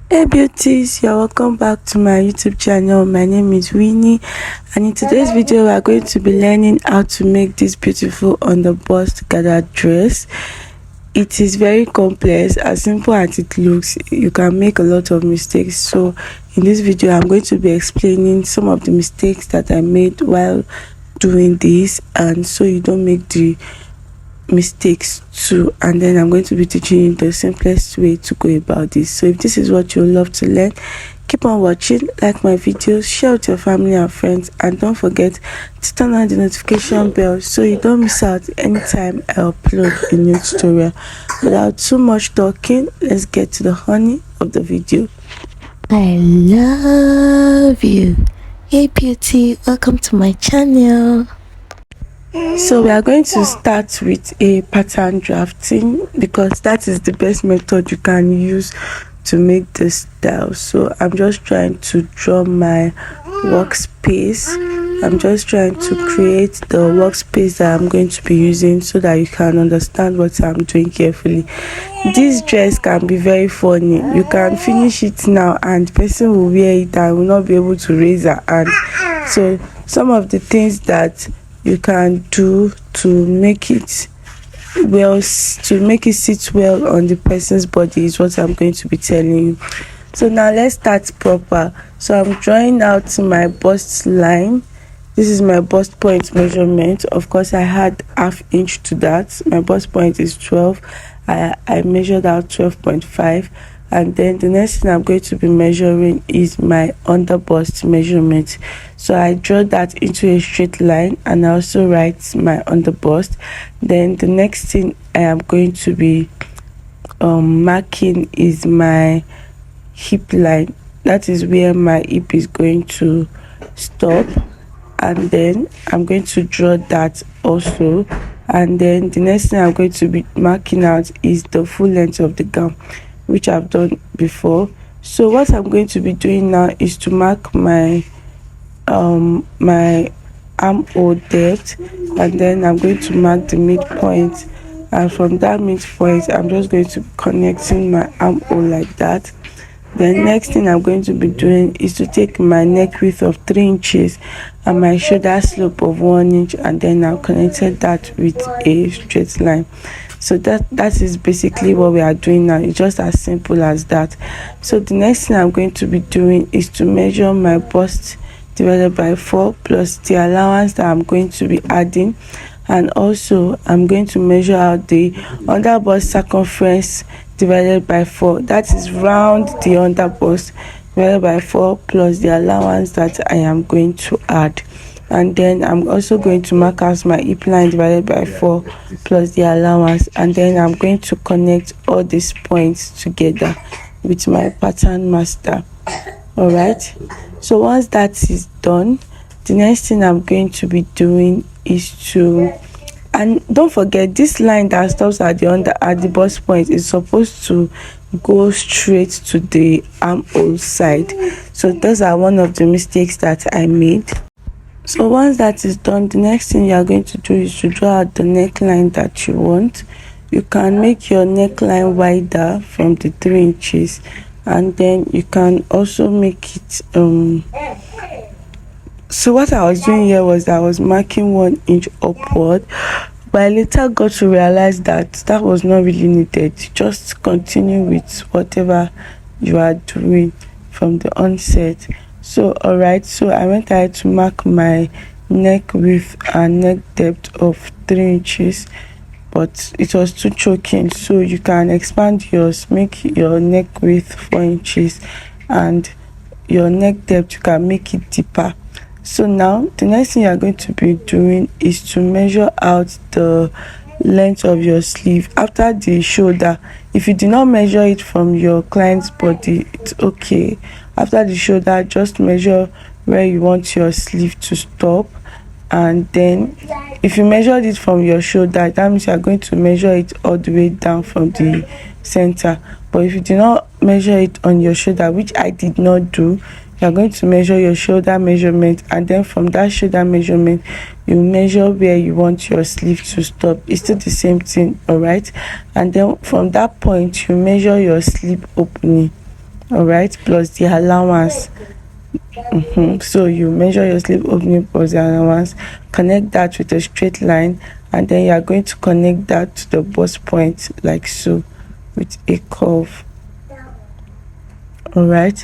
Hey beauties, you're welcome back to my YouTube channel. My name is Winnie, and in today's video we are going to be learning how to make this beautiful on the bust gathered dress. It is very complex. As simple as it looks, you can make a lot of mistakes. So in this video I'm going to be explaining some of the mistakes that I made while doing this, and so you don't make the mistakes too. And then I'm going to be teaching you the simplest way to go about this. So if this is what you love to learn, keep on watching, like my videos, share with your family and friends, and don't forget to turn on the notification bell so you don't miss out anytime I upload a new tutorial. Without too much talking, let's get to the honey of the video. I love you. Hey beauty, welcome to my channel. So we are going to start with a pattern drafting because that is the best method you can use to make this style. So I'm just trying to draw my workspace. I'm just trying to create the workspace that I'm going to be using so that you can understand what I'm doing carefully. This dress can be very funny. You can finish it now and the person will wear it and will not be able to raise her hand. So some of the things that you can do to make it well, to make it sit well on the person's body is what I'm going to be telling you. So now let's start proper. So I'm drawing out my bust line. This is my bust point measurement. Of course I had half inch to that. My bust point is 12. I measured out 12.5, and then the next thing I'm going to be measuring is my under bust measurement. So I draw that into a straight line and I also write my under bust. Then the next thing I am going to be marking is my hip line. That is where my hip is going to stop, and then I'm going to draw that also. And then the next thing I'm going to be marking out is the full length of the gown, which I've done before. So what I'm going to be doing now is to mark my my armhole depth, and then I'm going to mark the midpoint, and from that midpoint I'm just going to be connecting my armhole like that. The next thing I'm going to be doing is to take my neck width of 3 inches and my shoulder slope of 1 inch, and then I've connected that with a straight line. So that is basically what we are doing now. It's just as simple as that. So the next thing I'm going to be doing is to measure my bust divided by 4 plus the allowance that I'm going to be adding, and also I'm going to measure out the under bust circumference divided by 4. That is round the under bust divided by 4 plus the allowance that I am going to add. And then I'm also going to mark out my hip line divided by 4 plus the allowance, and then I'm going to connect all these points together with my pattern master. All right, so once that is done, the next thing I'm going to be doing is to, and don't forget, this line that stops at the bust point is supposed to go straight to the armhole side. So those are one of the mistakes that I made. So once that is done, the next thing you are going to do is to draw out the neckline that you want. You can make your neckline wider from the 3 inches, and then you can also make it so what I was doing here was I was marking 1 inch upward, but I later got to realize that that was not really needed. Just continue with whatever you are doing from the onset. So all right, so I went ahead to mark my neck width and neck depth of 3 inches, but it was too choking, so you can expand yours, make your neck width 4 inches, and your neck depth you can make it deeper. So now the next thing you are going to be doing is to measure out the length of your sleeve after the shoulder. If you do not measure it from your client's body, it's okay. After the shoulder, just measure where you want your sleeve to stop, and then if you measured it from your shoulder, that means you are going to measure it all the way down from the center. But if you do not measure it on your shoulder, which I did not do, you are going to measure your shoulder measurement, and then from that shoulder measurement you measure where you want your sleeve to stop. It's still the same thing, all right? And then from that point you measure your sleeve opening. all right, plus the allowance. So you measure your sleeve opening plus the allowance, connect that with a straight line, and then you are going to connect that to the bust point like so with a curve. All right,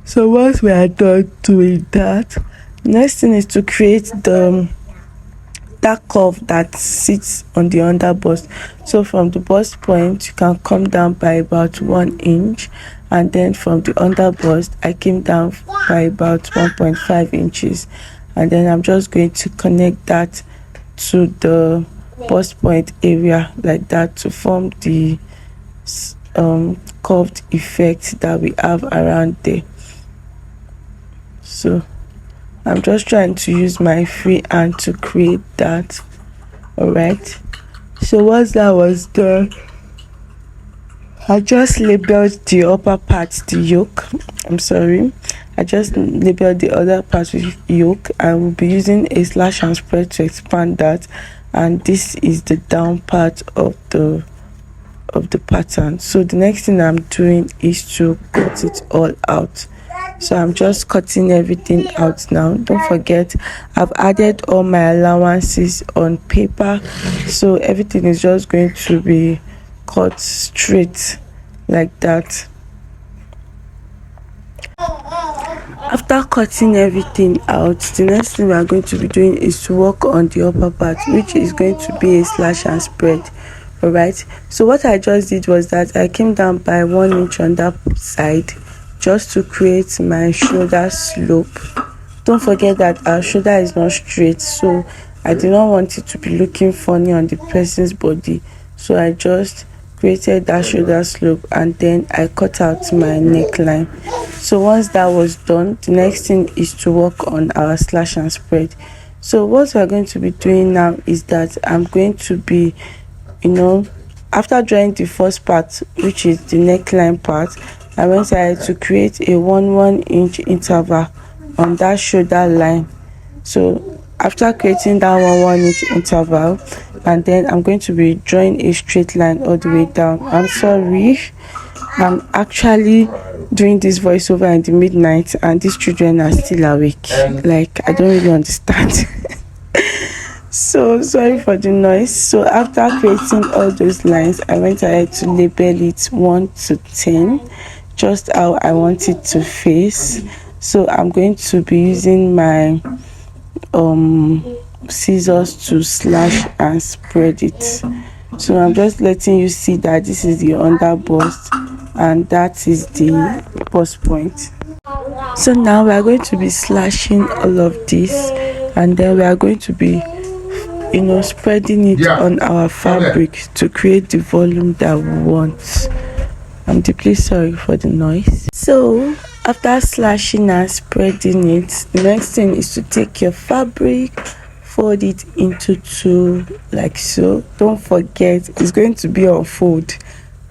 so once we are done doing that, next thing is to create that curve that sits on the under bust. So from the bust point you can come down by about 1 inch, and then from the under bust I came down by about 1.5 inches, and then I'm just going to connect that to the bust point area like that to form the curved effect that we have around there. So I'm just trying to use my free hand to create that. All right, so once that was done, I just labeled the upper part the yoke. I just labeled the other part with yoke. I will be using a slash and spread to expand that, and this is the down part of the pattern. So the next thing I'm doing is to cut it all out. So I'm just cutting everything out now. Don't forget, I've added all my allowances on paper, so everything is just going to be cut straight like that. After cutting everything out, the next thing we are going to be doing is to work on the upper part, which is going to be a slash and spread. All right, so what I just did was that I came down by 1 inch on that side just to create my shoulder slope. Don't forget that our shoulder is not straight, so I did not want it to be looking funny on the person's body, so I just created that shoulder slope, and then I cut out my neckline. So once that was done, the next thing is to work on our slash and spread. So what we're going to be doing now is that I'm going to be, after drawing the first part, which is the neckline part, I went ahead to create a 1 inch interval on that shoulder line. So after creating that 1 inch interval, and then I'm going to be drawing a straight line all the way down. I'm sorry, I'm actually doing this voiceover in the midnight and these children are still awake. Like, I don't really understand. So sorry for the noise. So after creating all those lines, I went ahead to label it 1 to 10, just how I want it to face. So I'm going to be using my scissors to slash and spread it. So I'm just letting you see that this is the under bust and that is the bust point. So now we are going to be slashing all of this, and then we are going to be spreading it on our fabric to create the volume that we want. I'm deeply sorry for the noise. So after slashing and spreading it, the next thing is to take your fabric, fold it into two like so. Don't forget, it's going to be on fold.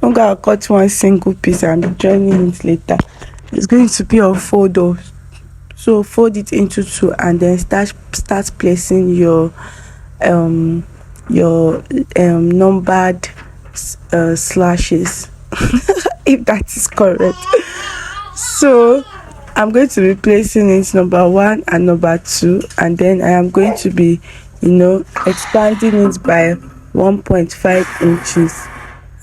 Don't go and cut one single piece and be joining it later. It's going to be on fold though. So fold it into two and then start placing your numbered slashes, if that is correct. So I'm going to be placing it number 1 and number 2, and then I am going to be expanding it by 1.5 inches,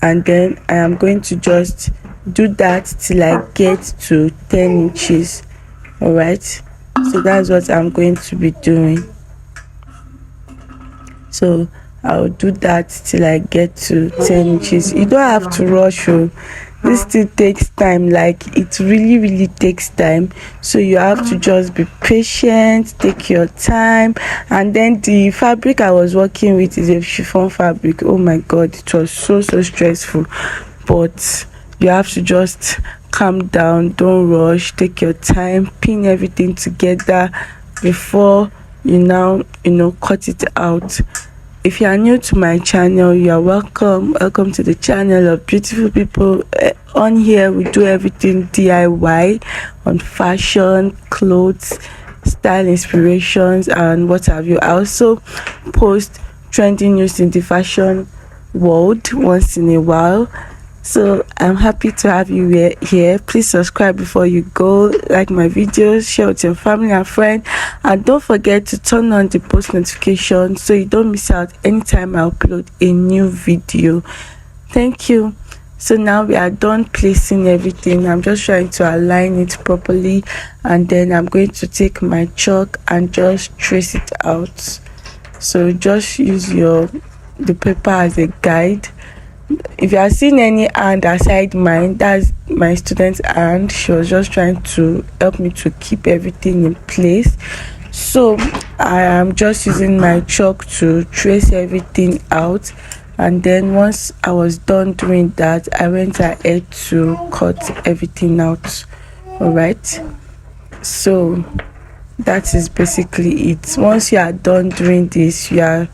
and then I am going to just do that till I get to 10 inches. All right, so that's what I'm going to be doing. So I'll do that till I get to 10 inches. You don't have to rush. This still takes time. Like, it really takes time, so you have to just be patient, take your time. And then the fabric I was working with is a chiffon fabric. Oh my god, it was so stressful, but you have to just calm down, don't rush, take your time, pin everything together before you now cut it out. If you are new to my channel, you are welcome to the channel of beautiful people. On here we do everything DIY on fashion, clothes, style inspirations, and what have you. I also post trending news in the fashion world once in a while, So I'm happy to have you here. Please subscribe before you go, like my videos, share with your family and friends, and don't forget to turn on the post notification so you don't miss out anytime I upload a new video. Thank you. So now we are done placing everything. I'm just trying to align it properly, and then I'm going to take my chalk and just trace it out. So just use the paper as a guide. If you are seeing any hand aside mine, that's my student's hand. She was just trying to help me to keep everything in place. So I am just using my chalk to trace everything out, and then once I was done doing that, I went ahead to cut everything out. All right, so that is basically it. Once you are done doing this, you are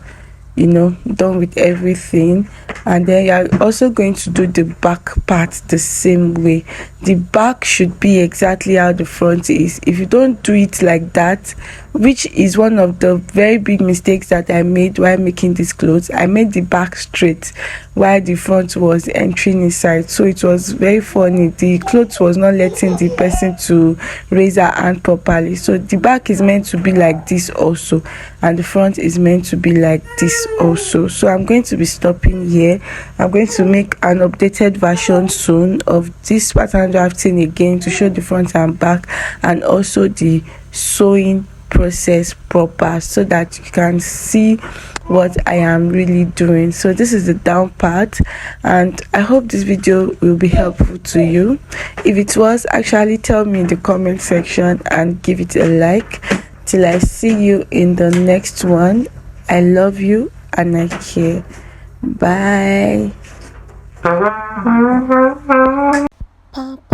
done with everything, and then you're also going to do the back part the same way. The back should be exactly how the front is. If you don't do it like that, which is one of the very big mistakes that I made while making these clothes, I made the back straight while the front was entering inside, so it was very funny. The clothes was not letting the person to raise her hand properly. So the back is meant to be like this also, and the front is meant to be like this also. So I'm going to be stopping here. I'm going to make an updated version soon of this pattern drafting again to show the front and back, and also the sewing process proper, so that you can see what I am really doing. So this is the down part, and I hope this video will be helpful to you. If it was, actually tell me in the comment section and give it a like. Till I see you in the next one, I love you and I care. Bye. Pop